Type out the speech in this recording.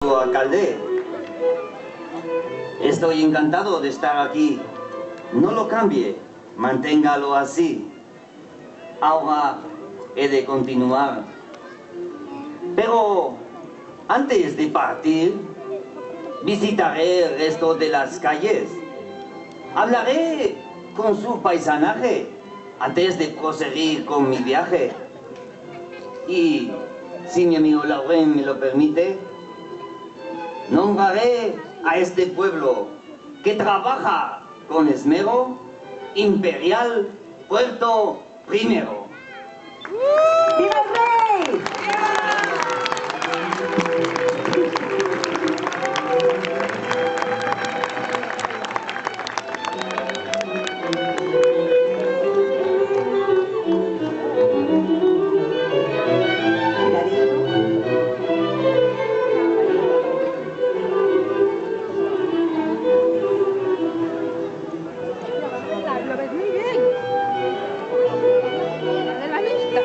su alcalde. Estoy encantado de estar aquí. No lo cambie, manténgalo así. Ahora he de continuar. Pero antes de partir, visitaré el resto de las calles. Hablaré con su paisanaje antes de proseguir con mi viaje. Y, si mi amigo Lauren me lo permite, nombraré a este pueblo que trabaja con esmero Imperial Puerto Primero. ¡Viva el rey! Lo ves muy bien. De la vista.